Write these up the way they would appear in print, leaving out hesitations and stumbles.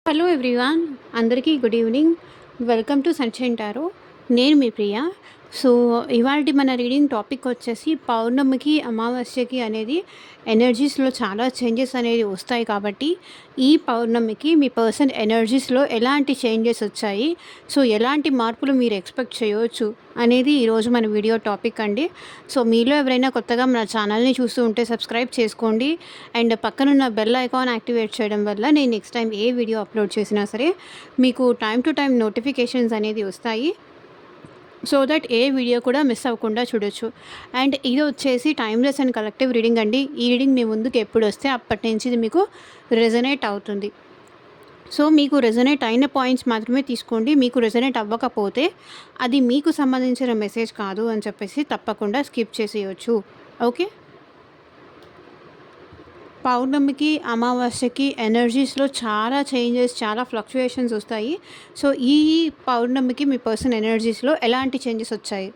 Hello everyone, అందరికీ good evening. Welcome to sunshine tarot. నేను మీ ప్రియ. So ఇవాల్టి మన రీడింగ్ టాపిక్ వచ్చేసి పౌర్ణమికి అమావాస్యకి అనేది ఎనర్జీస్లో చాలా చేంజెస్ అనేది వస్తాయి. కాబట్టి ఈ పౌర్ణమికి మీ పర్సన్ ఎనర్జీస్లో ఎలాంటి చేంజెస్ వచ్చాయి, సో ఎలాంటి మార్పులు మీరు ఎక్స్పెక్ట్ చేయవచ్చు అనేది ఈరోజు మన వీడియో టాపిక్ అండి. సో మీలో ఎవరైనా కొత్తగా మన ఛానల్ని చూస్తూ ఉంటే సబ్స్క్రైబ్ చేసుకోండి అండ్ పక్కనున్న బెల్ ఐకాన్ యాక్టివేట్ చేయడం వల్ల నేను నెక్స్ట్ టైం ఏ వీడియో అప్లోడ్ చేసినా సరే మీకు టైం టు టైం నోటిఫికేషన్స్ అనేది వస్తాయి. సో దట్ ఏ వీడియో కూడా మిస్ అవ్వకుండా చూడొచ్చు. అండ్ ఇది వచ్చేసి టైమ్లెస్ అండ్ కలెక్టివ్ రీడింగ్ అండి. ఈ రీడింగ్ మీ ముందుకు ఎప్పుడు వస్తే అప్పటి నుంచి ఇది మీకు రెజనేట్ అవుతుంది. సో మీకు రెజనేట్ అయిన పాయింట్స్ మాత్రమే తీసుకోండి. మీకు రెజనేట్ అవ్వకపోతే అది మీకు సంబంధించిన మెసేజ్ కాదు అని చెప్పేసి తప్పకుండా స్కిప్ చేసేయచ్చు. ఓకే. పౌర్ణమికి అమావాస్యకి ఎనర్జీస్లో చాలా చేంజెస్, చాలా ఫ్లక్చుయేషన్స్ వస్తాయి. సో ఈ పౌర్ణమికి మీ పర్సన్ ఎనర్జీస్లో ఎలాంటి చేంజెస్ వచ్చాయి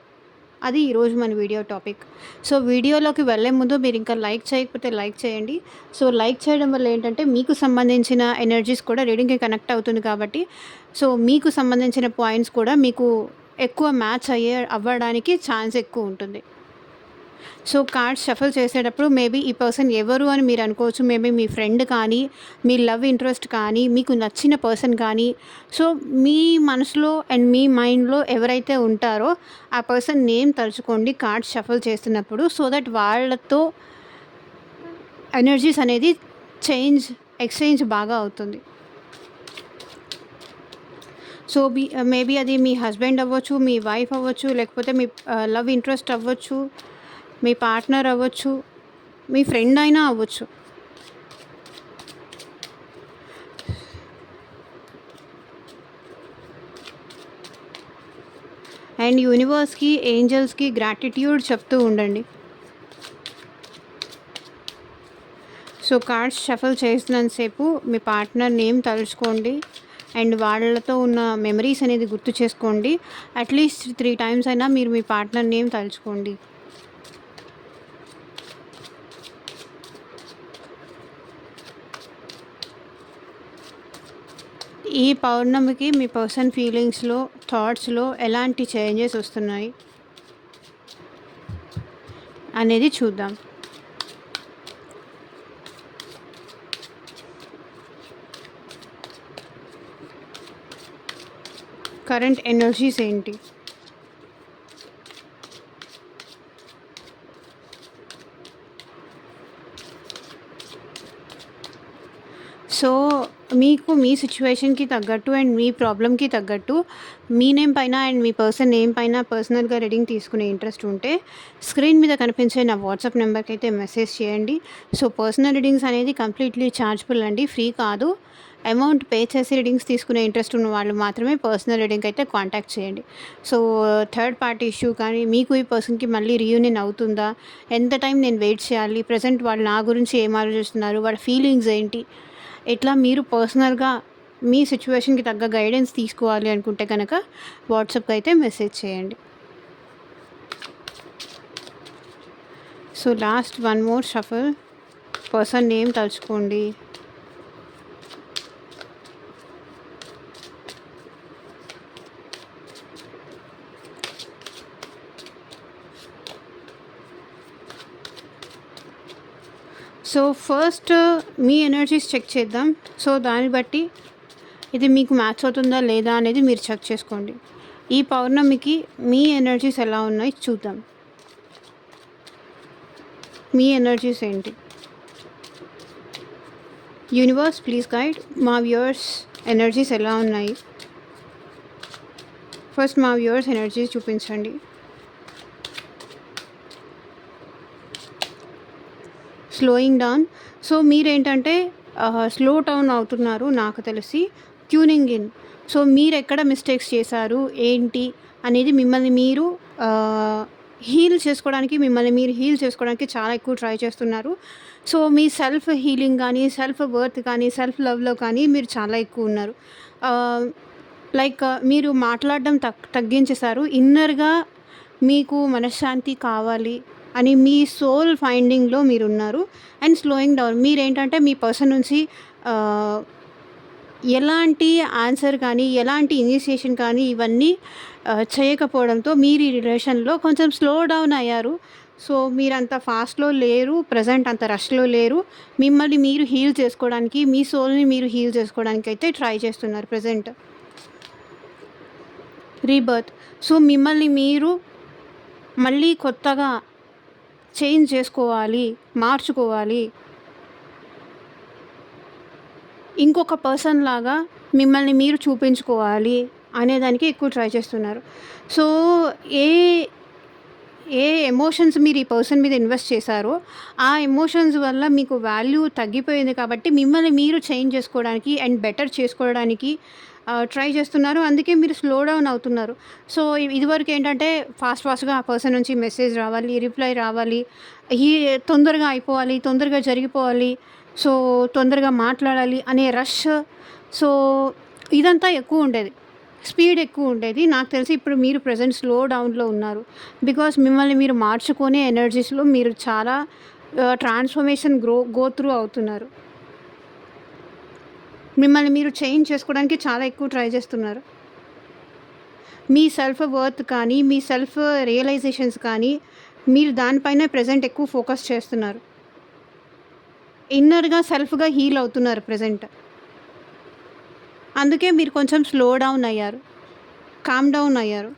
అది ఈరోజు మన వీడియో టాపిక్. సో వీడియోలోకి వెళ్ళే ముందు మీరు ఇంకా లైక్ చేయకపోతే లైక్ చేయండి. సో లైక్ చేయడం వల్ల ఏంటంటే మీకు సంబంధించిన ఎనర్జీస్ కూడా రీడింగ్కి కనెక్ట్ అవుతుంది. కాబట్టి సో మీకు సంబంధించిన పాయింట్స్ కూడా మీకు ఎక్కువ మ్యాచ్ అవ్వడానికి ఛాన్స్ ఎక్కువ ఉంటుంది. సో కార్డ్స్ షఫల్ చేసేటప్పుడు మేబీ ఈ పర్సన్ ఎవరు అని మీరు అనుకోవచ్చు. మేబీ మీ ఫ్రెండ్ కానీ, మీ లవ్ ఇంట్రెస్ట్ కానీ, మీకు నచ్చిన పర్సన్ కానీ, సో మీ మనసులో అండ్ మీ మైండ్లో ఎవరైతే ఉంటారో ఆ పర్సన్ నేమ్ తలుచుకోండి కార్డ్స్ షఫల్ చేస్తున్నప్పుడు. సో దట్ వాళ్ళతో ఎనర్జీస్ అనేది ఎక్స్చేంజ్ బాగా అవుతుంది. సో మేబీ అది మీ హస్బెండ్ అవ్వచ్చు, మీ వైఫ్ అవ్వచ్చు, లేకపోతే మీ లవ్ ఇంట్రెస్ట్ అవ్వచ్చు, మీ పార్ట్నర్ అవ్వచ్చు, మీ ఫ్రెండ్ అయినా అవ్వచ్చు. అండ్ యూనివర్స్కి, ఏంజల్స్కి గ్రాటిట్యూడ్ చెప్తూ ఉండండి. సో కార్డ్స్ షఫల్ చేసినంతసేపు మీ పార్ట్నర్ నేమ్ తలుచుకోండి అండ్ వాళ్ళతో ఉన్న మెమరీస్ అనేది గుర్తు చేసుకోండి. అట్లీస్ట్ 3 times అయినా మీరు మీ పార్ట్నర్ నేమ్ తలుచుకోండి. ఈ పౌర్ణమికి మీ పర్సన్ ఫీలింగ్స్లో, థాట్స్లో ఎలాంటి చేంజెస్ వస్తున్నాయి అనేది చూద్దాం. కరెంట్ ఎనర్జీస్ ఏంటి? సో మీకు మీ సిచ్యువేషన్కి తగ్గట్టు అండ్ మీ ప్రాబ్లమ్కి తగ్గట్టు మీ నేమ్ పైన అండ్ మీ పర్సన్ నేమ్ పైన పర్సనల్గా రీడింగ్ తీసుకునే ఇంట్రెస్ట్ ఉంటే స్క్రీన్ మీద కనిపించే నా వాట్సాప్ నెంబర్కి అయితే మెసేజ్ చేయండి. సో పర్సనల్ రీడింగ్స్ అనేది కంప్లీట్లీ ఛార్జబుల్ అండి, ఫ్రీ కాదు. అమౌంట్ పే చేసి రీడింగ్స్ తీసుకునే ఇంట్రెస్ట్ ఉన్న వాళ్ళు మాత్రమే పర్సనల్ రీడింగ్ అయితే కాంటాక్ట్ చేయండి. సో థర్డ్ పార్టీ ఇష్యూ కానీ, మీకు ఈ పర్సన్కి మళ్ళీ రీయూనియన్ అవుతుందా, ఎంత టైం నేను వెయిట్ చేయాలి, ప్రజెంట్ వాళ్ళు నా గురించి ఏం ఆలోచిస్తున్నారు, వాళ్ళ ఫీలింగ్స్ ఏంటి, ఇట్లా మీరు పర్సనల్గా మీ సిచ్యువేషన్కి తగ్గ గైడెన్స్ తీసుకోవాలి అనుకుంటే కనుక వాట్సాప్కి అయితే మెసేజ్ చేయండి. So last one more shuffle. Person name తలుచుకోండి. సో ఫస్ట్ మీ ఎనర్జీస్ చెక్ చేద్దాం. సో దాన్ని బట్టి ఇది మీకు మ్యాచ్ అవుతుందా లేదా అనేది మీరు చెక్ చేసుకోండి. ఈ పౌర్ణమికి మీ ఎనర్జీస్ ఎలా ఉన్నాయి చూద్దాం. మీ ఎనర్జీస్ ఏంటి? Universe please guide. మా వ్యూవర్స్ ఎనర్జీస్ ఎలా ఉన్నాయి? ఫస్ట్ మా వ్యూవర్స్ ఎనర్జీస్ చూపించండి. Slowing down. సో మీరేంటంటే స్లో డౌన్ అవుతున్నారు నాకు తెలిసి. Tuning in. సో మీరు ఎక్కడ మిస్టేక్స్ చేశారు ఏంటి అనేది మిమ్మల్ని మీరు హీల్ చేసుకోవడానికి చాలా ఎక్కువ ట్రై చేస్తున్నారు. సో మీ సెల్ఫ్ హీలింగ్ కానీ, సెల్ఫ్ వర్త్ కానీ, సెల్ఫ్ లవ్లో కానీ మీరు చాలా ఎక్కువ ఉన్నారు. లైక్ మీరు మాట్లాడడం తగ్గించేశారు. ఇన్నర్గా మీకు మనశ్శాంతి కావాలి అని మీ సోల్ ఫైండింగ్లో మీరున్నారు. And slowing down. మీరేంటంటే మీ పర్సన్ నుంచి ఎలాంటి ఆన్సర్ కానీ, ఎలాంటి ఇనిషియేషన్ కానీ ఇవన్నీ చేయకపోవడంతో మీరు ఈ రిలేషన్‌లో కొంచెం స్లో డౌన్ అయ్యారు. సో, మీరంత ఫాస్ట్‌లో లేరు. ప్రెజెంట్ అంత రష్‌లో లేరు. మిమ్మల్ని మీరు హీల్ చేసుకోవడానికి, మీ సోల్‌ని మీరు హీల్ చేసుకోవడానికైతే ట్రై చేస్తున్నారు ప్రెజెంట్. రీబర్త్. సో, మిమ్మల్ని మీరు మళ్ళీ కొత్తగా చేంజ్ చేసుకోవాలి, మార్చుకోవాలి. ఇంకొక పర్సన్ లాగా మిమ్మల్ని మీరు చూపించుకోవాలి అనేదానికి ఎక్కువ ట్రై చేస్తున్నారు. సో, ఏ ఏ ఎమోషన్స్ మీరు ఈ పర్సన్ మీద ఇన్వెస్ట్ చేశారో, ఆ ఎమోషన్స్ వల్ల మీకు వాల్యూ తగ్గిపోయింది కాబట్టి మిమ్మల్ని మీరు చేంజ్ చేసుకోవడానికి అండ్ బెటర్ చేసుకోవడానికి ట్రై చేస్తున్నారు. అందుకే మీరు స్లో డౌన్ అవుతున్నారు. సో, ఇదివరకు ఏంటంటే ఫాస్ట్‌గా ఆ పర్సన్ నుంచి మెసేజ్ రావాలి, రిప్లై రావాలి, ఈ తొందరగా అయిపోవాలి, తొందరగా జరిగిపోవాలి, సో, తొందరగా మాట్లాడాలి అనే రష్. సో, ఇదంతా ఎక్కువ ఉండేది. స్పీడ్ ఎక్కువ ఉండేది. నాకు తెలిసి ఇప్పుడు మీరు ప్రెజెంట్ స్లో డౌన్‌లో ఉన్నారు. బికాజ్ మిమ్మల్ని మీరు మార్చుకునే ఎనర్జీస్‌లో మీరు చాలా ట్రాన్స్‌ఫర్మేషన్ గో త్రూ అవుతున్నారు. మిమ్మల్ని మీరు చేంజ్ చేసుకోవడానికి చాలా ఎక్కువ ట్రై చేస్తున్నారు. మీ సెల్ఫ్ వర్త్ కానీ, మీ సెల్ఫ్ రియలైజేషన్స్ కానీ, మీరు దానిపైన ప్రెజెంట్ ఎక్కువ ఫోకస్ చేస్తున్నారు. ఇన్నర్‌గా సెల్ఫ్‌గా హీల్ అవుతున్నారు ప్రెజెంట్. అందుకే మీరు కొంచెం స్లో డౌన్ అయ్యారు. కామ్ డౌన్ అయ్యారు.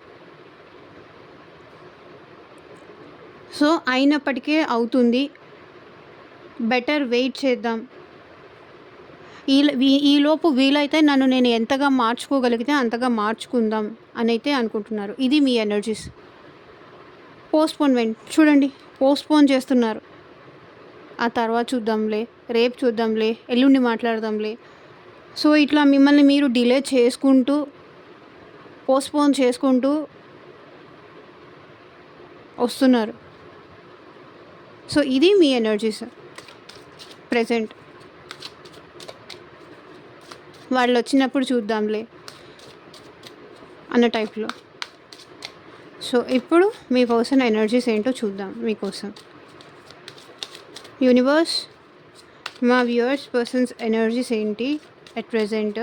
సో, అయినప్పటికీ అవుతుంది. బెటర్ వెయిట్ చేద్దాం. ఈలోపు వీలైతే నన్ను నేను ఎంతగా మార్చుకోగలిగితే అంతగా మార్చుకుందాం అనైతే అనుకుంటున్నారు. ఇది మీ ఎనర్జీస్. పోస్ట్‌పోన్‌మెంట్ చూడండి. పోస్ట్‌పోన్ చేస్తున్నారు. ఆ తర్వాత చూద్దాంలే, రేపు చూద్దాంలే, ఎల్లుండి మాట్లాడదాంలే. సో, ఇట్లా మిమ్మల్ని మీరు డిలే చేసుకుంటూ, పోస్ట్‌పోన్ చేసుకుంటూ వస్తున్నారు. సో, ఇది మీ ఎనర్జీస్ ప్రెజెంట్. వాళ్ళొచ్చినప్పుడు చూద్దాంలే అన్న టైప్‌లో. సో, ఇప్పుడు మీ పర్సన్ ఎనర్జీస్ ఏంటో చూద్దాం మీకోసం. యూనివర్స్, మా వ్యూవర్స్ పర్సన్స్ ఎనర్జీస్ ఏంటి అట్ ప్రెజెంట్?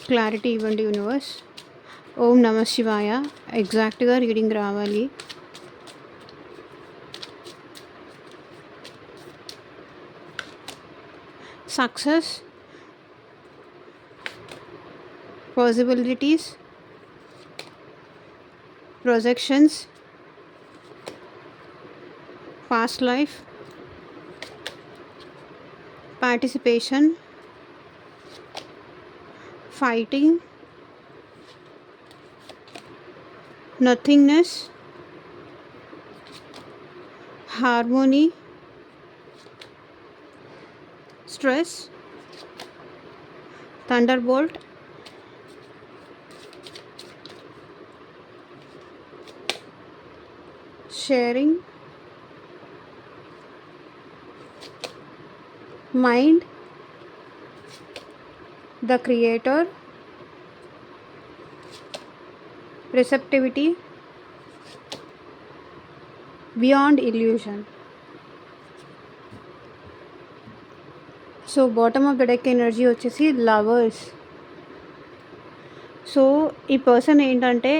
క్లారిటీ ఇవ్వండి యూనివర్స్. ఓం నమః శివాయ. ఎగ్జాక్ట్‌గా రీడింగ్ రావాలి. Success, possibilities, projections, past life, participation, fighting, nothingness, harmony, stress, thunderbolt, sharing, mind, the creator, receptivity, beyond illusion. So, bottom of the deck energy వచ్చేసి lovers. So, ఈ person ఏంటంటే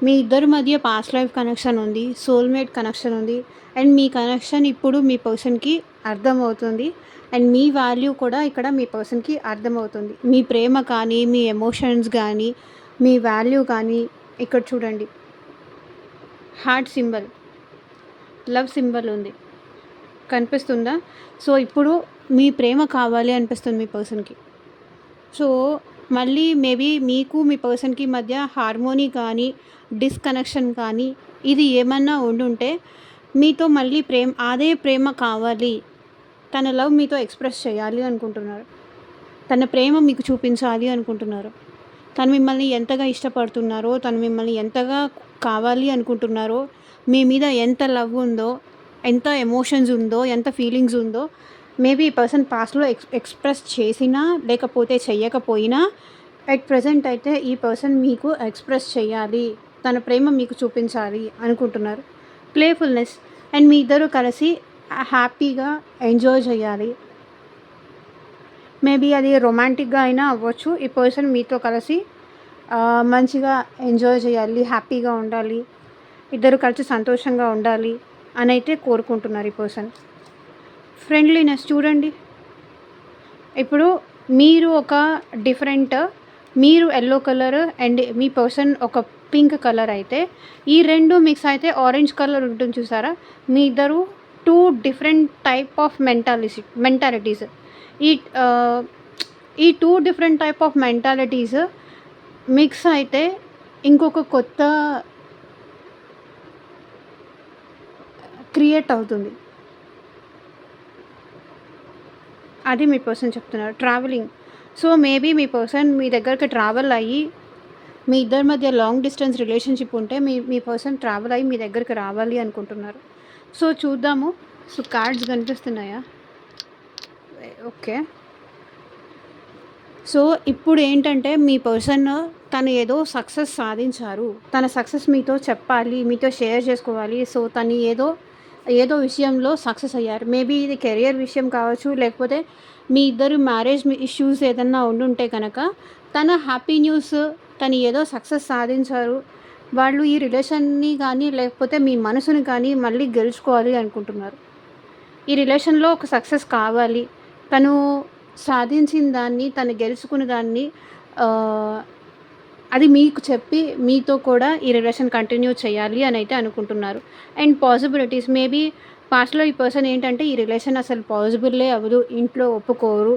మీ ఇద్దరి మధ్య పాస్ట్ లైఫ్ కనెక్షన్ ఉంది, soulmate connection ఉంది. And me connection ఇప్పుడు మీ పర్సన్కి అర్థమవుతుంది. అండ్ మీ వాల్యూ కూడా ఇక్కడ మీ పర్సన్కి అర్థమవుతుంది. మీ ప్రేమ కానీ, మీ ఎమోషన్స్ కానీ, మీ వాల్యూ కానీ ఇక్కడ చూడండి. హార్ట్ సింబల్, లవ్ సింబల్ ఉంది, కనిపిస్తుందా? సో, ఇప్పుడు మీ ప్రేమ కావాలి అనిపిస్తుంది మీ పర్సన్కి. సో, మళ్ళీ మేబీ మీకు మీ పర్సన్కి మధ్య హార్మోనీ కానీ, డిస్కనెక్షన్ కానీ ఇది ఏమన్నా ఉండుంటే మీతో మళ్ళీ అదే ప్రేమ కావాలి, తన లవ్ మీతో ఎక్స్ప్రెస్ చేయాలి అనుకుంటున్నారు. తన ప్రేమ మీకు చూపించాలి అనుకుంటున్నారు. తను మిమ్మల్ని ఎంతగా ఇష్టపడుతున్నారో, తను మిమ్మల్ని ఎంతగా కావాలి అనుకుంటున్నారో, మీ మీద ఎంత లవ్ ఉందో, ఎంత ఎమోషన్స్ ఉందో, ఎంత ఫీలింగ్స్ ఉందో మేబీ ఈ పర్సన్ పాస్ట్‌లో ఎక్స్ప్రెస్ చేసినా లేకపోతే చెయ్యకపోయినా అట్ ప్రెజెంట్ అయితే ఈ పర్సన్ మీకు ఎక్స్ప్రెస్ చేయాలి, తన ప్రేమ మీకు చూపించాలి అనుకుంటున్నారు. ప్లేఫుల్నెస్, అండ్ మీ ఇద్దరు కలిసి హ్యాపీగా ఎంజాయ్ చేయాలి. మేబీ అది రొమాంటిక్‌గా అయినా అవ్వచ్చు. ఈ పర్సన్ మీతో కలిసి మంచిగా ఎంజాయ్ చేయాలి, హ్యాపీగా ఉండాలి, ఇద్దరు కలిసి సంతోషంగా ఉండాలి అనైతే కోరుకుంటున్నారు ఈ పర్సన్. ఫ్రెండ్లీనెస్ చూడండి. ఇప్పుడు మీరు ఒక డిఫరెంట్, మీరు yellow colour and me person ఒక పింక్ కలర్ అయితే, ఈ 2 మిక్స్ అయితే ఆరెంజ్ కలర్ ఉంటుంది చూసారా? మీ ఇద్దరు 2 డిఫరెంట్ టైప్ ఆఫ్ మెంటాలిటీస్. ఈ ఆహ్, ఈ 2 different type of mentalities mix అయితే ఇంకొక కొత్త క్రియేట్ అవుతుంది. అది మీ పర్సన్ చెప్తున్నారు. ట్రావెలింగ్. సో, మేబీ మీ పర్సన్ మీ దగ్గరికి ట్రావెల్ అయ్యి, మీ ఇద్దరి మధ్య లాంగ్ డిస్టెన్స్ రిలేషన్‌షిప్ ఉంటే మీ పర్సన్ ట్రావెల్ అయ్యి మీ దగ్గరికి రావాలి అనుకుంటున్నారు. సో, చూద్దాము. సో, కార్డ్స్ కనిపిస్తున్నాయా? ఓకే. సో, ఇప్పుడేంటంటే మీ పర్సన్ తను ఏదో సక్సెస్ సాధించారు. తన సక్సెస్ మీతో చెప్పాలి, మీతో షేర్ చేసుకోవాలి. సో, తను ఏదో విషయంలో సక్సెస్ అయ్యారు. మేబీ ఇది కెరియర్ విషయం కావచ్చు, లేకపోతే మీ ఇద్దరు మ్యారేజ్ ఇష్యూస్ ఏదన్నా ఉండుంటే కనుక, తన హ్యాపీ న్యూస్, తను ఏదో సక్సెస్ సాధించారు. వాళ్ళు ఈ రిలేషన్‌ని గానీ, లేకపోతే మీ మనసుని కానీ మళ్ళీ గెలుచుకోవాలి అనుకుంటున్నారు. ఈ రిలేషన్‌లో ఒక సక్సెస్ కావాలి. తను సాధించిన దాన్ని, తను గెలుచుకున్న దాన్ని ఆహ్, అది మీకు చెప్పి, మీతో కూడా ఈ రిలేషన్ కంటిన్యూ చేయాలి అనైతే అనుకుంటున్నారు. అండ్ పాసిబిలిటీస్ మేబీ పాస్ట్‌లో ఈ పర్సన్ ఏంటంటే, ఈ రిలేషన్ అసలు పాసిబులే అవ్వదు, ఇంట్లో ఒప్పుకోరు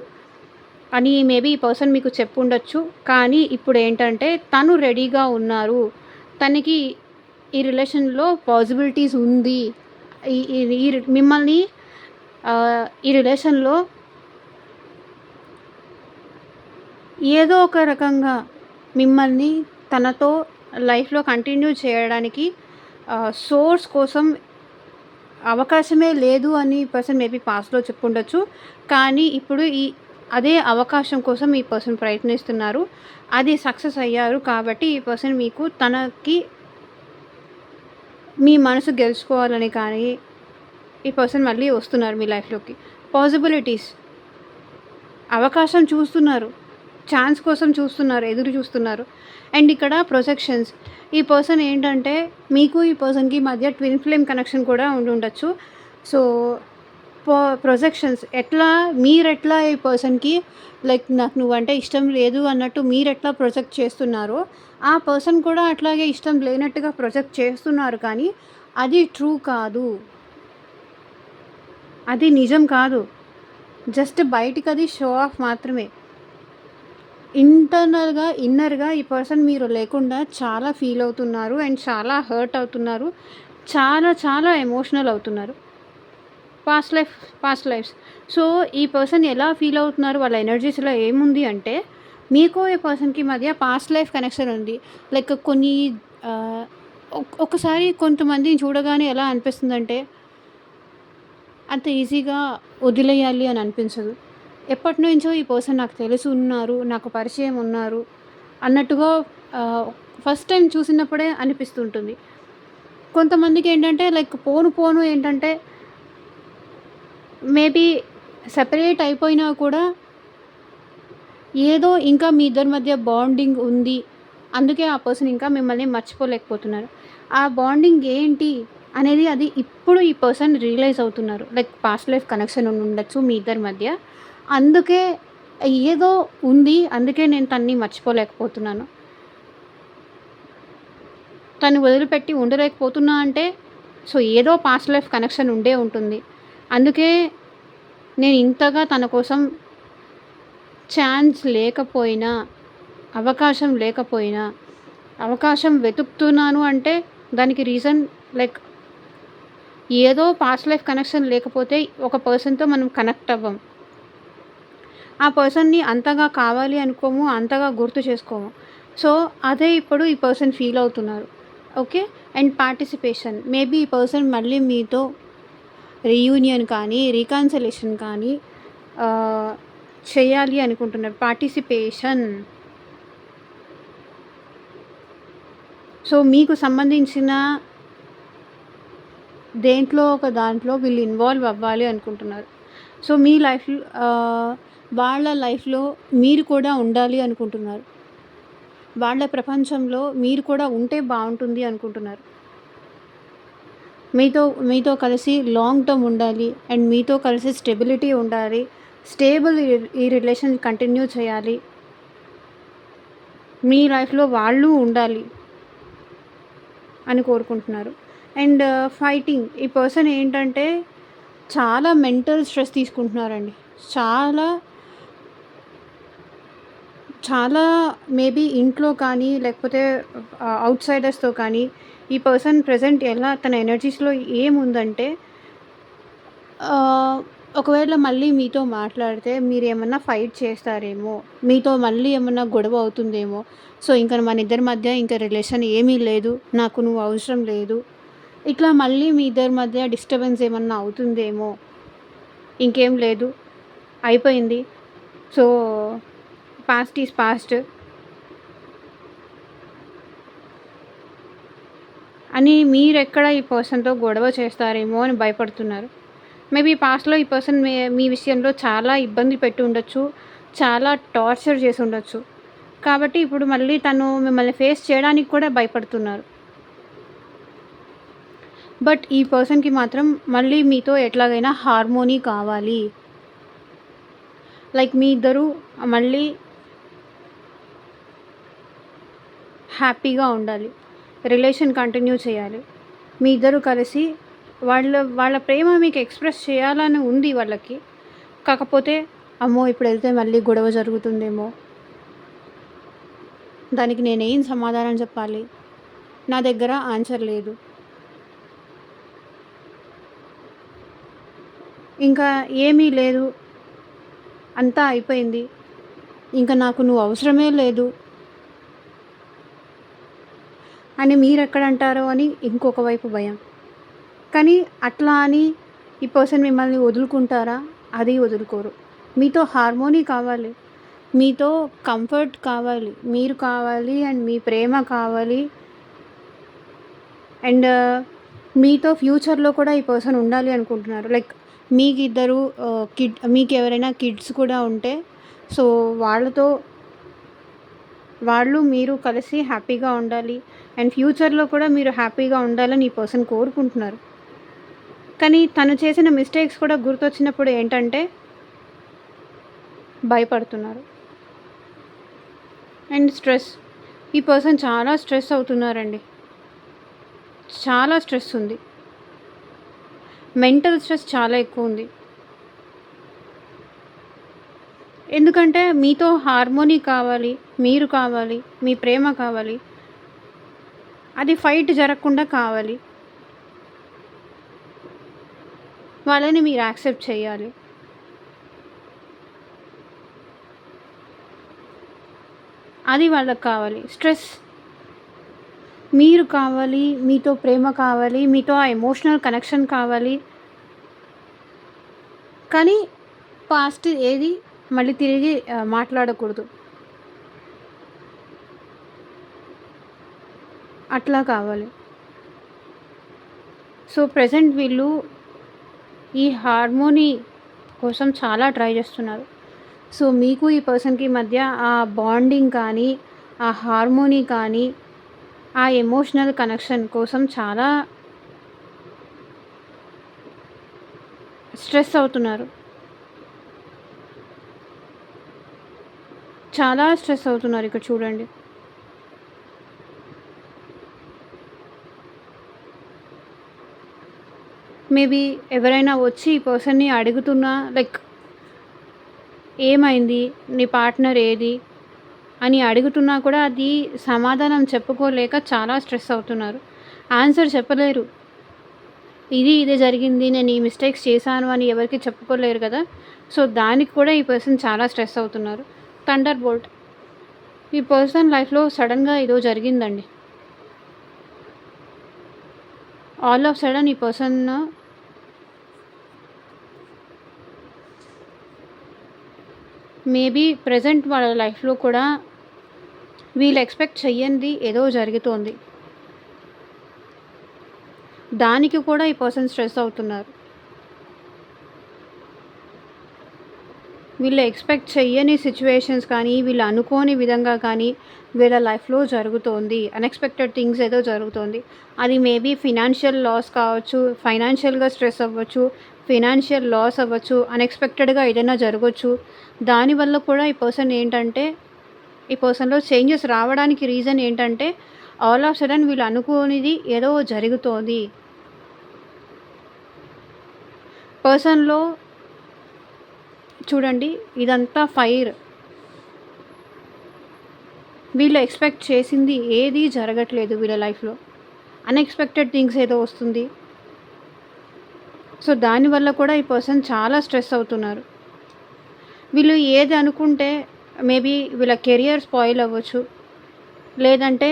అని మేబీ ఈ పర్సన్ మీకు చెప్పుండొచ్చు. కానీ ఇప్పుడేంటంటే, తను రెడీగా ఉన్నారు. తనకి ఈ రిలేషన్‌లో పాసిబిలిటీస్ ఉంది. ఈ ఈ ఈ మిమ్మల్ని ఈ రిలేషన్‌లో ఏదో ఒక రకంగా మిమ్మల్ని తనతో లైఫ్‌లో కంటిన్యూ చేయడానికి సోర్స్ కోసం అవకాశమే లేదు అని ఈ పర్సన్ మేబీ పాస్ట్‌లో చెప్పుండొచ్చు. కానీ ఇప్పుడు అదే అవకాశం కోసం ఈ పర్సన్ ప్రయత్నిస్తున్నారు. అది సక్సెస్ అయ్యారు కాబట్టి ఈ పర్సన్ మీకు తనకి మీ మనసు గెలుచుకోవాలని కానీ ఈ పర్సన్ మళ్ళీ వస్తున్నారు మీ లైఫ్‌లోకి. పాసిబిలిటీస్, అవకాశం చూస్తున్నారు. ఛాన్స్ కోసం చూస్తున్నారు, ఎదురు చూస్తున్నారు. అండ్ ఇక్కడ ప్రొజెక్షన్స్. ఈ పర్సన్ ఏంటంటే, మీకు ఈ పర్సన్‌కి మధ్య ట్విన్ ఫ్లేమ్ కనెక్షన్ కూడా ఉండుండొచ్చు. సో, ప్రొజెక్షన్స్ మీరెట్లా ఈ పర్సన్‌కి లైక్ నాకు నువ్వంటే ఇష్టం లేదు అన్నట్టు మీరెట్లా ప్రొజెక్ట్ చేస్తున్నారో, ఆ పర్సన్ కూడా అట్లాగే ఇష్టం లేనట్టుగా ప్రొజెక్ట్ చేస్తున్నారు. కానీ అది ట్రూ కాదు. అది నిజం కాదు. జస్ట్ బయటికది షో ఆఫ్ మాత్రమే. ఇంటర్నల్‌గా, ఇన్నర్‌గా ఈ పర్సన్ మీరు లేకుండా చాలా ఫీల్ అవుతున్నారు అండ్ చాలా హర్ట్ అవుతున్నారు. చాలా చాలా ఎమోషనల్ అవుతున్నారు. Past lives. సో, ఈ పర్సన్ ఎలా ఫీల్ అవుతున్నారు, వాళ్ళ ఎనర్జీస్‌లో ఏముంది అంటే, మీకు ఈ పర్సన్‌కి మధ్య పాస్ట్ లైఫ్ కనెక్షన్ ఉంది. లైక్ కొన్ని ఆహ్, ఒకసారి కొంతమందిని చూడగానే ఎలా అనిపిస్తుందంటే, అంత ఈజీగా వదిలేయాలి అని అనిపించదు. ఎప్పటినుంచో ఈ పర్సన్ నాకు తెలిసి ఉన్నారు, నాకు పరిచయం ఉన్నారు అన్నట్టుగా ఫస్ట్ టైం చూసినప్పుడే అనిపిస్తుంటుంది. కొంతమందికేంటంటే లైక్ పోను ఏంటంటే మేబీ సెపరేట్ అయిపోయినా కూడా ఏదో ఇంకా మీ ఇద్దరి మధ్య బాండింగ్ ఉంది. అందుకే ఆ పర్సన్ ఇంకా మిమ్మల్ని మర్చిపోలేకపోతున్నారు. ఆ బాండింగ్ ఏంటి అనేది అది ఇప్పుడు ఈ పర్సన్ రియలైజ్ అవుతున్నారు. లైక్ పాస్ట్ లైఫ్ కనెక్షన్ ఉండొచ్చు మీ ఇద్దరి మధ్య. అందుకే ఏదో ఉంది. అందుకే నేను తనని మర్చిపోలేకపోతున్నాను. తను వదిలిపెట్టి ఉండలేకపోతున్నా అంటే, సో, ఏదో పాస్ట్ లైఫ్ కనెక్షన్ ఉండే ఉంటుంది. అందుకే నేను ఇంతగా తన కోసం ఛాన్స్ లేకపోయినా, అవకాశం లేకపోయినా, అవకాశం వెతుకుతున్నాను అంటే దానికి రీజన్ లైక్ ఏదో పాస్ట్ లైఫ్ కనెక్షన్ లేకపోతే ఒక పర్సన్‌తో మనం కనెక్ట్ అవ్వం. ఆ పర్సన్‌ని అంతగా కావాలి అనుకోము, అంతగా గుర్తు చేసుకోము. సో, అదే ఇప్పుడు ఈ పర్సన్ ఫీల్ అవుతున్నారు. ఓకే. And participation. మేబీ ఈ పర్సన్ మళ్ళీ మీతో రీయూనియన్ కానీ, రీకన్సిలేషన్ కానీ చేయాలి అనుకుంటున్నారు. పార్టిసిపేషన్. సో, మీకు సంబంధించిన దేంట్లో ఒక దాంట్లో వీళ్ళు ఇన్వాల్వ్ అవ్వాలి అనుకుంటున్నారు. సో, మీ వాళ్ళ లైఫ్‌లో మీరు కూడా ఉండాలి అనుకుంటున్నారు. వాళ్ళ ప్రపంచంలో మీరు కూడా ఉంటే బావుంటుంది అనుకుంటున్నారు. మీతో మీతో కలిసి లాంగ్ టర్మ్ ఉండాలి అండ్ మీతో కలిసి స్టెబిలిటీ ఉండాలి. స్టేబుల్ ఈ రిలేషన్ కంటిన్యూ చేయాలి. మీ లైఫ్‌లో వాళ్ళు ఉండాలి అని కోరుకుంటున్నారు. అండ్ ఫైటింగ్ ఈ పర్సన్ ఏంటంటే చాలా మెంటల్ స్ట్రెస్ తీసుకుంటున్నారండి. చాలా, చాలా మేబీ ఇంట్లో కానీ లేకపోతే ఔట్‌సైడర్స్‌తో కానీ ఈ పర్సన్ ప్రెజెంట్ ఎలా తన ఎనర్జీస్‌లో ఏముందంటే ఆహ్, ఒకవేళ మళ్ళీ మీతో మాట్లాడితే మీరేమన్నా ఫైట్ చేస్తారేమో, మీతో మళ్ళీ ఏమన్నా గొడవ అవుతుందేమో, సో, ఇంక మనిద్దరి మధ్య ఇంక రిలేషన్ ఏమీ లేదు. నాకు నువ్వు అవసరం లేదు. ఇట్లా మళ్ళీ మీ ఇద్దరి మధ్య డిస్టర్బెన్స్ ఏమన్నా అవుతుందేమో, ఇంకేం లేదు. అయిపోయింది. సో, పాస్ట్ ఈజ్ పాస్ట్ అని మీరెక్కడ ఈ పర్సన్‌తో గొడవ చేస్తారేమో అని భయపడుతున్నారు. మేబీ పాస్ట్‌లో ఈ పర్సన్ మీ విషయంలో చాలా ఇబ్బంది పెట్టి ఉండొచ్చు. చాలా టార్చర్ చేసి ఉండొచ్చు. కాబట్టి ఇప్పుడు మళ్ళీ తను మిమ్మల్ని ఫేస్ చేయడానికి కూడా భయపడుతున్నారు. బట్ ఈ పర్సన్‌కి మాత్రం మళ్ళీ మీతో ఎట్లాగైనా హార్మోనీ కావాలి. లైక్ మీ ఇద్దరు మళ్ళీ హ్యాపీగా ఉండాలి. రిలేషన్ కంటిన్యూ చేయాలి. మీ ఇద్దరు కలిసి వాళ్ళ ప్రేమ మీకు ఎక్స్‌ప్రెస్ చేయాలని ఉంది వాళ్ళకి. కాకపోతే అమ్మో! ఇప్పుడెళ్తే మళ్ళీ గొడవ జరుగుతుందేమో, దానికి నేనేం సమాధానం చెప్పాలి? నా దగ్గర ఆన్సర్ లేదు. ఇంకా ఏమీ లేదు. అంతా అయిపోయింది. ఇంక నాకు నువ్వు అవసరమే లేదు అని మీరెక్కడంటారో అని ఇంకొక వైపు భయం. కానీ అట్లా అని ఈ పర్సన్ మిమ్మల్ని వదులుకుంటారా? అది వదులుకోరు. మీతో హార్మోనీ కావాలి. మీతో కంఫర్ట్ కావాలి. మీరు కావాలి అండ్ మీ ప్రేమ కావాలి. అండ్ మీతో ఫ్యూచర్‌లో కూడా ఈ పర్సన్ ఉండాలి అనుకుంటున్నారు. లైక్ మీకిద్దరు మీకెవరైనా కిడ్స్ కూడా ఉంటే సో, వాళ్ళతో వాళ్ళు మీరు కలిసి హ్యాపీగా ఉండాలి. అండ్ ఫ్యూచర్‌లో కూడా మీరు హ్యాపీగా ఉండాలని ఈ పర్సన్ కోరుకుంటున్నారు. కానీ తను చేసిన మిస్టేక్స్ కూడా గుర్తొచ్చినప్పుడు ఏంటంటే భయపడుతున్నారు. And stress. ఈ పర్సన్ చాలా స్ట్రెస్ అవుతున్నారండి. చాలా స్ట్రెస్ ఉంది. మెంటల్ స్ట్రెస్ చాలా ఎక్కువుంది. ఎందుకంటే మీతో హార్మోనీ కావాలి. మీరు కావాలి. మీ ప్రేమ కావాలి. అది ఫైట్ జరగకుండా కావాలి. వాళ్ళని మీరు యాక్సెప్ట్ చేయాలి. అది వాళ్ళకి కావాలి. స్ట్రెస్ మీరు కావాలి. మీతో ప్రేమ కావాలి. మీతో ఆ ఎమోషనల్ కనెక్షన్ కావాలి. కానీ పాస్ట్ ఏది మళ్ళీ తిరిగి మాట్లాడకూడదు. అట్లా కావాలి. సో, ప్రెజెంట్ వీళ్ళు ఈ హార్మోనీ కోసం చాలా ట్రై చేస్తున్నారు. సో, మీకు ఈ పర్సన్‌కి మధ్య ఆ బాండింగ్ కానీ, ఆ హార్మోనీ కానీ, ఆ ఎమోషనల్ కనెక్షన్ కోసం చాలా స్ట్రెస్ అవుతున్నారు. చాలా స్ట్రెస్ అవుతున్నారు ఇక్కడ చూడండి. మేబీ ఎవరైనా వచ్చి ఈ పర్సన్‌ని అడుగుతున్నా లైక్ ఏమైంది? నీ పార్ట్నర్ ఏది? అని అడుగుతున్నా కూడా అది సమాధానం చెప్పుకోలేక చాలా స్ట్రెస్ అవుతున్నారు. ఆన్సర్ చెప్పలేరు. ఇదే జరిగింది. నేను ఈ మిస్టేక్స్ చేశాను అని ఎవరికీ చెప్పుకోలేరు కదా! సో, దానికి కూడా ఈ పర్సన్ చాలా స్ట్రెస్ అవుతున్నారు. Thunder bolt. ఈ పర్సన్ లైఫ్‌లో సడెన్‌గా ఏదో జరిగిందండి. ఆల్ ఆఫ్ సడెన్ ఈ పర్సన్ మేబీ ప్రెజెంట్ వాళ్ళ లైఫ్‌లో కూడా వీళ్ళు ఎక్స్‌పెక్ట్ చెయ్యనిది ఏదో జరుగుతోంది. దానికి కూడా ఈ పర్సన్ స్ట్రెస్ అవుతున్నారు. వీళ్ళు ఎక్స్పెక్ట్ చెయ్యని సిచ్యువేషన్స్ కానీ, వీళ్ళు అనుకోని విధంగా కానీ వీళ్ళ లైఫ్‌లో జరుగుతోంది. అన్‌ఎక్స్‌పెక్టెడ్ థింగ్స్ ఏదో జరుగుతోంది. అది మేబీ ఫినాన్షియల్ లాస్ కావచ్చు, ఫైనాన్షియల్‌గా స్ట్రెస్ అవ్వచ్చు, ఫినాన్షియల్ లాస్ అవ్వచ్చు, అన్‌ఎక్స్‌పెక్టెడ్‌గా ఏదైనా జరగొచ్చు. దానివల్ల కూడా ఈ పర్సన్‌లో చేంజెస్ రావడానికి రీజన్ ఏంటంటే, ఆల్ ఆఫ్ సడన్ వీళ్ళు అనుకోనిది ఏదో జరుగుతోంది. పర్సన్‌లో చూడండి, ఇదంతా ఫైర్. వీళ్ళు ఎక్స్పెక్ట్ చేసింది ఏదీ జరగట్లేదు వీళ్ళ లైఫ్‌లో. అన్‌ఎక్స్‌పెక్టెడ్ థింగ్స్ ఏదో వస్తుంది. సో, దానివల్ల కూడా ఈ పర్సన్ చాలా స్ట్రెస్ అవుతున్నారు. వీళ్ళు ఏది అనుకుంటే మేబీ వీళ్ళ కెరియర్ స్పాయిల్ అవ్వచ్చు. లేదంటే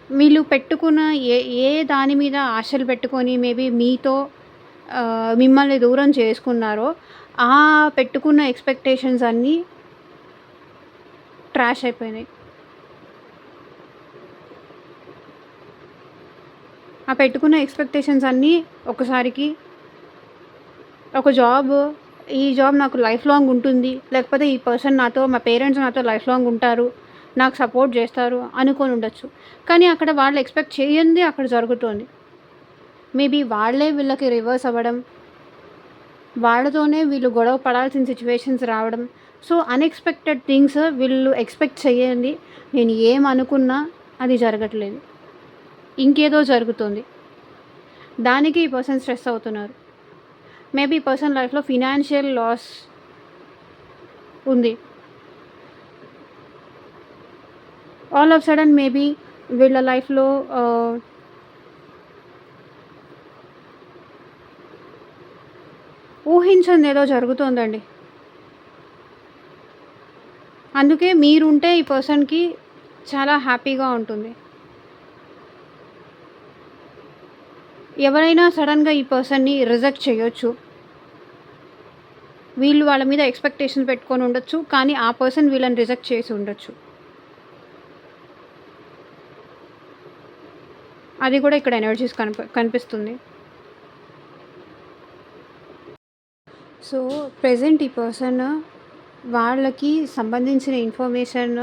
వీళ్ళు పెట్టుకున్న ఏ ఏ దాని మీద ఆశలు పెట్టుకొని మేబీ మీతో మిమ్మల్ని దూరం చేసుకున్నారో, ఆ పెట్టుకున్న ఎక్స్‌పెక్టేషన్స్ అన్నీ ట్రాష్ అయిపోయినాయి. ఆ పెట్టుకున్న ఎక్స్‌పెక్టేషన్స్ అన్నీ ఒకసారికి ఈ జాబ్ నాకు లైఫ్ లాంగ్ ఉంటుంది. లేకపోతే ఈ పర్సన్ మా పేరెంట్స్ నాతో లైఫ్ లాంగ్ ఉంటారు. నాకు సపోర్ట్ చేస్తారు అనుకోని ఉండొచ్చు. కానీ అక్కడ వాళ్ళు ఎక్స్‌పెక్ట్ చేయనిదే అక్కడ జరుగుతోంది. మేబీ వాళ్ళే వీళ్ళకి రివర్స్ అవ్వడం, వాళ్ళతోనే వీళ్ళు గొడవ పడాల్సిన సిచ్యువేషన్స్ రావడం. సో, అన్‌ఎక్స్‌పెక్టెడ్ థింగ్స్ వీళ్ళు ఎక్స్‌పెక్ట్ చేయంది. నేను ఏమనుకున్నా అది జరగట్లేదు. ఇంకేదో జరుగుతుంది. దానికి ఈ పర్సన్ స్ట్రెస్ అవుతున్నారు. మేబీ ఈ పర్సన్ లైఫ్‌లో ఫినాన్షియల్ లాస్ ఉంది. ఆల్ ఆఫ్ సడన్ మేబీ వీళ్ళ లైఫ్‌లో ఊహించనిదేదో జరుగుతోందండి. అందుకే మీరుంటే ఈ పర్సన్‌కి చాలా హ్యాపీగా ఉంటుంది. ఎవరైనా సడన్‌గా ఈ పర్సన్‌ని రిజెక్ట్ చేయొచ్చు. వీళ్ళు వాళ్ళ మీద ఎక్స్‌పెక్టేషన్స్ పెట్టుకొని ఉండొచ్చు. కానీ ఆ పర్సన్ వీళ్ళని రిజెక్ట్ చేసి ఉండొచ్చు. అది కూడా ఇక్కడ ఎనర్జీస్ కనిపిస్తుంది. సో, ప్రెజెంట్ ఈ పర్సన్ వాళ్ళకి సంబంధించిన ఇన్ఫర్మేషన్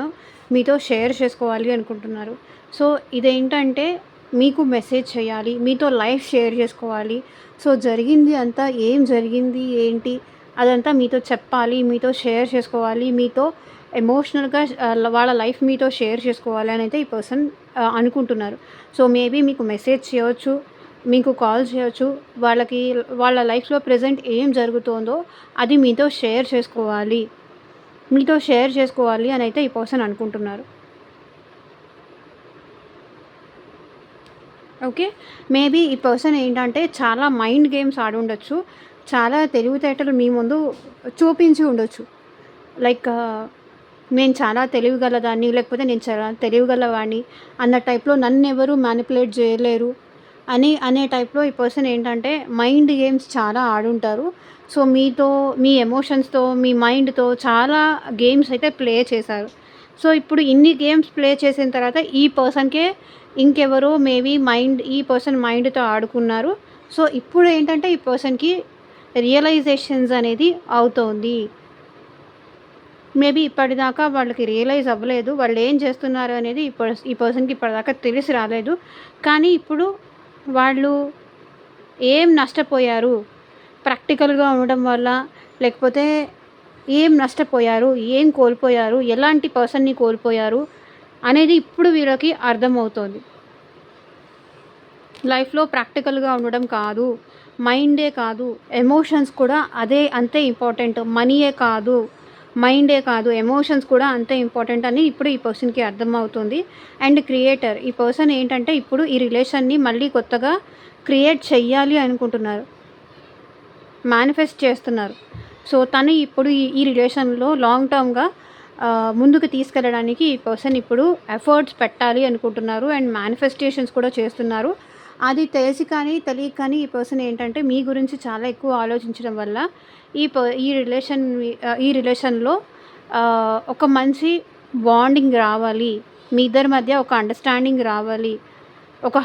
మీతో షేర్ చేసుకోవాలి అనుకుంటున్నారు. సో, ఇదేంటంటే మీకు మెసేజ్ చేయాలి. మీతో లైఫ్ షేర్ చేసుకోవాలి. సో, జరిగింది అంతా ఏం జరిగింది, ఏంటి అదంతా మీతో చెప్పాలి. మీతో షేర్ చేసుకోవాలి. మీతో ఎమోషనల్‌గా వాళ్ళ లైఫ్ మీతో షేర్ చేసుకోవాలి అనైతే ఈ పర్సన్ అనుకుంటున్నారు. సో, మేబీ మీకు మెసేజ్ చేయొచ్చు. మీకు కాల్ చేయొచ్చు. వాళ్ళ లైఫ్‌లో ప్రెజెంట్ ఏం జరుగుతోందో అది మీతో షేర్ చేసుకోవాలి అనైతే ఈ పర్సన్ అనుకుంటున్నారు. ఓకే. మేబీ ఈ పర్సన్ ఏంటంటే చాలా మైండ్ గేమ్స్ ఆడుండొచ్చు. చాలా తెలివితేటలు మీ ముందు చూపించి ఉండొచ్చు. లైక్ నేను చాలా తెలివిగలదాన్ని, లేకపోతే నేను చాలా తెలివిగలవాడిని అన్న టైప్‌లో నన్నెవరు మ్యానిపులేట్ చేయలేరు అనే టైప్‌లో ఈ పర్సన్ ఏంటంటే మైండ్ గేమ్స్ చాలా ఆడుంటారు. సో, మీ ఎమోషన్స్‌తో, మీ మైండ్‌తో చాలా గేమ్స్ అయితే ప్లే చేశారు. సో, ఇప్పుడు ఇన్ని గేమ్స్ ప్లే చేసిన తర్వాత ఈ పర్సన్‌కే ఇంకెవరో మేబీ ఈ పర్సన్ మైండ్‌తో ఆడుకున్నారు. సో, ఇప్పుడు ఏంటంటే ఈ పర్సన్‌కి రియలైజేషన్స్ అనేది అవుతోంది. మేబీ ఇప్పటిదాకా వాళ్ళకి రియలైజ్ అవ్వలేదు. వాళ్ళేం చేస్తున్నారు అనేది ఈ పర్సన్‌కి ఇప్పటిదాకా తెలిసి రాలేదు. కానీ ఇప్పుడు వాళ్ళు ఏం నష్టపోయారు? ప్రాక్టికల్‌గా ఉండడం వల్ల, లేకపోతే ఏం నష్టపోయారు? ఏం కోల్పోయారు? ఎలాంటి పర్సన్‌ని కోల్పోయారు? అనేది ఇప్పుడు వీళ్ళకి అర్థమవుతోంది. లైఫ్‌లో ప్రాక్టికల్‌గా ఉండడం కాదు, మైండే కాదు, ఎమోషన్స్ కూడా అంతే ఇంపార్టెంట్. మైండే కాదు, ఎమోషన్స్ కూడా అంతే ఇంపార్టెంట్ అని ఇప్పుడు ఈ పర్సన్‌కి అర్థమవుతుంది. అండ్ క్రియేటర్ ఈ పర్సన్ ఏంటంటే ఇప్పుడు ఈ రిలేషన్‌ని మళ్ళీ కొత్తగా క్రియేట్ చెయ్యాలి అనుకుంటున్నారు. మేనిఫెస్ట్ చేస్తున్నారు. సో, తను ఇప్పుడు ఈ రిలేషన్‌లో లాంగ్ టర్మ్‌గా ముందుకు తీసుకెళ్ళడానికి ఈ పర్సన్ ఇప్పుడు ఎఫర్ట్స్ పెట్టాలి అనుకుంటున్నారు. అండ్ మేనిఫెస్టేషన్స్ కూడా చేస్తున్నారు. అది తెలిసి కానీ, తెలియక కానీ ఈ పర్సన్ ఏంటంటే మీ గురించి చాలా ఎక్కువ ఆలోచించడం వల్ల ఈ రిలేషన్‌లో ఒక మంచి బాండింగ్ రావాలి. మీ ఇద్దరి మధ్య ఒక అండర్‌స్టాండింగ్ రావాలి. ఒక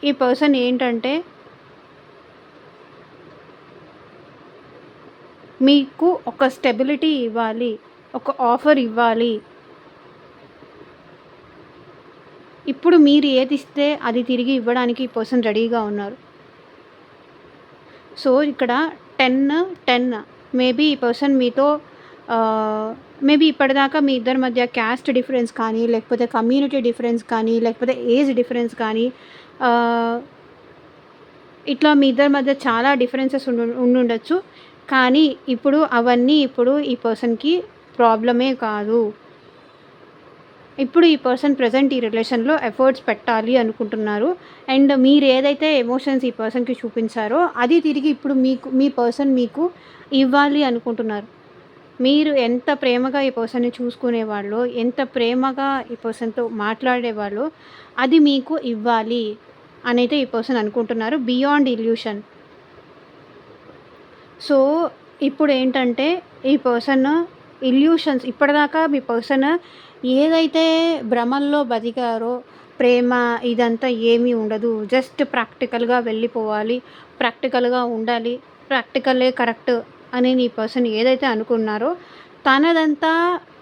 ఈ పర్సన్ ఏంటంటే మీకు ఒక స్టెబిలిటీ ఇవ్వాలి, ఒక ఆఫర్ ఇవ్వాలి. ఇప్పుడు మీరు ఏది ఇస్తే అది తిరిగి ఇవ్వడానికి ఈ పర్సన్ రెడీగా ఉన్నారు. సో ఇక్కడ 10 మేబీ ఈ పర్సన్ మీతో మేబీ ఇప్పటిదాకా మీ ఇద్దరి మధ్య క్యాస్ట్ డిఫరెన్స్ కానీ, లేకపోతే కమ్యూనిటీ డిఫరెన్స్ కానీ, లేకపోతే ఏజ్ డిఫరెన్స్ కానీ, ఇట్లా మీ ఇద్దరి మధ్య చాలా డిఫరెన్సెస్ ఉండుండొచ్చు. కానీ ఇప్పుడు అవన్నీ ఇప్పుడు ఈ పర్సన్‌కి ప్రాబ్లమే కాదు. ఇప్పుడు ఈ పర్సన్ ప్రెజెంట్ ఈ రిలేషన్‌లో ఎఫర్ట్స్ పెట్టాలి అనుకుంటున్నారు. అండ్ మీరు ఏదైతే ఎమోషన్స్ ఈ పర్సన్‌కి చూపించారో అది తిరిగి ఇప్పుడు మీ పర్సన్ మీకు ఇవ్వాలి అనుకుంటున్నారు. మీరు ఎంత ప్రేమగా ఈ పర్సన్‌ని చూసుకునేవాళ్ళో, ఎంత ప్రేమగా ఈ పర్సన్‌తో మాట్లాడేవాళ్ళో అది మీకు ఇవ్వాలి అనైతే ఈ పర్సన్ అనుకుంటున్నారు బియాండ్ ఇల్యూషన్. సో ఇప్పుడు ఏంటంటే ఈ పర్సన్ ఇల్యూషన్స్ ఇప్పటిదాకా మీ పర్సన్ ఏదైతే భ్రమల్లో బతికారో, ప్రేమ ఇదంతా ఏమీ ఉండదు, జస్ట్ ప్రాక్టికల్‌గా వెళ్ళిపోవాలి, ప్రాక్టికల్‌గా ఉండాలి, ప్రాక్టికలే కరెక్ట్ అని ఈ పర్సన్ ఏదైతే అనుకున్నారో తనదంతా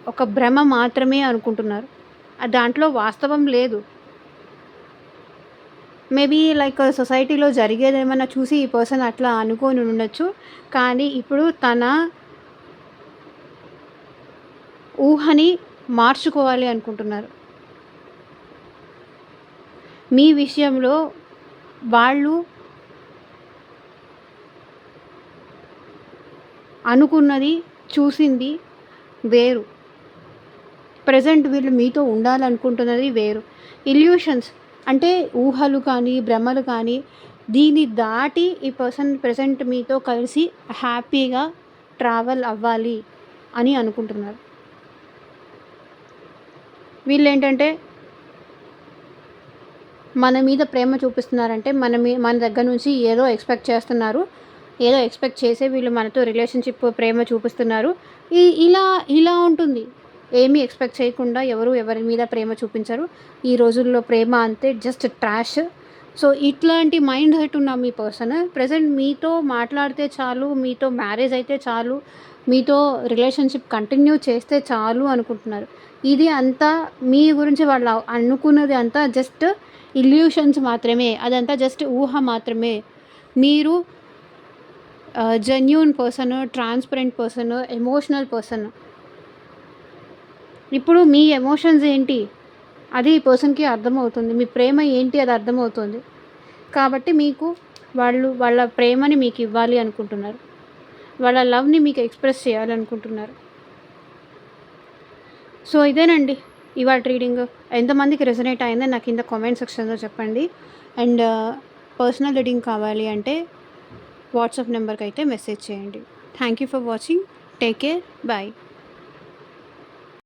ఒక భ్రమ మాత్రమే అనుకుంటున్నారు. దాంట్లో వాస్తవం లేదు. మేబీ లైక్ సొసైటీలో జరిగేదేమన్నా చూసి ఈ పర్సన్ అట్లా అనుకోని ఉండొచ్చు. కానీ ఇప్పుడు తన ఊహని మార్చుకోవాలి అనుకుంటున్నారు. మీ విషయంలో వాళ్ళు అనుకున్నది, చూసింది వేరు. ప్రెజెంట్ వీళ్ళు మీతో ఉండాలనుకుంటున్నది వేరు. ఇల్యూషన్స్ అంటే ఊహలు కానీ, భ్రమలు కానీ దీన్ని దాటి ఈ పర్సన్ ప్రెజెంట్ మీతో కలిసి హ్యాపీగా ట్రావెల్ అవ్వాలి అని అనుకుంటున్నారు. వీళ్ళేంటంటే మన మీద ప్రేమ చూపిస్తున్నారంటే మన దగ్గర నుంచి ఏదో ఎక్స్పెక్ట్ చేస్తున్నారు. ఏదో ఎక్స్పెక్ట్ చేసే వీళ్ళు మనతో రిలేషన్‌షిప్ ప్రేమ చూపిస్తున్నారు. ఇలా ఉంటుంది. ఏమీ ఎక్స్పెక్ట్ చేయకుండా ఎవరి మీద ప్రేమ చూపించరు. ఈ రోజుల్లో ప్రేమ అంతే జస్ట్ ట్రాష్. సో ఇట్లాంటి మైండ్ సెట్ ఉన్న మీ పర్సన్ ప్రెజెంట్ మీతో మాట్లాడితే చాలు, మీతో మ్యారేజ్ అయితే చాలు, మీతో రిలేషన్‌షిప్ కంటిన్యూ చేస్తే చాలు అనుకుంటున్నారు. ఇది అంతా మీ గురించి వాళ్ళు అనుకున్నది అంతా జస్ట్ ఇల్యూషన్స్ మాత్రమే. అదంతా జస్ట్ ఊహ మాత్రమే. మీరు genuine person, transparent person, emotional person. ఇప్పుడు మీ ఎమోషన్స్ ఏంటి అది ఈ పర్సన్‌కి అర్థమవుతుంది. మీ ప్రేమ ఏంటి అది అర్థమవుతుంది. కాబట్టి మీకు వాళ్ళ ప్రేమని మీకు ఇవ్వాలి అనుకుంటున్నారు. వాళ్ళ లవ్‌ని మీకు ఎక్స్‌ప్రెస్ చేయాలనుకుంటున్నారు. సో ఇదేనండి ఇవాల్టి రీడింగ్. ఎంతమందికి రెజొనేట్ అయిందో నాకు కింద కామెంట్ సెక్షన్‌లో చెప్పండి. అండ్ పర్సనల్ రీడింగ్ కావాలి అంటే వాట్సాప్ నెంబర్‌కి అయితే మెసేజ్ చేయండి. Thank you for watching. Take care. Bye.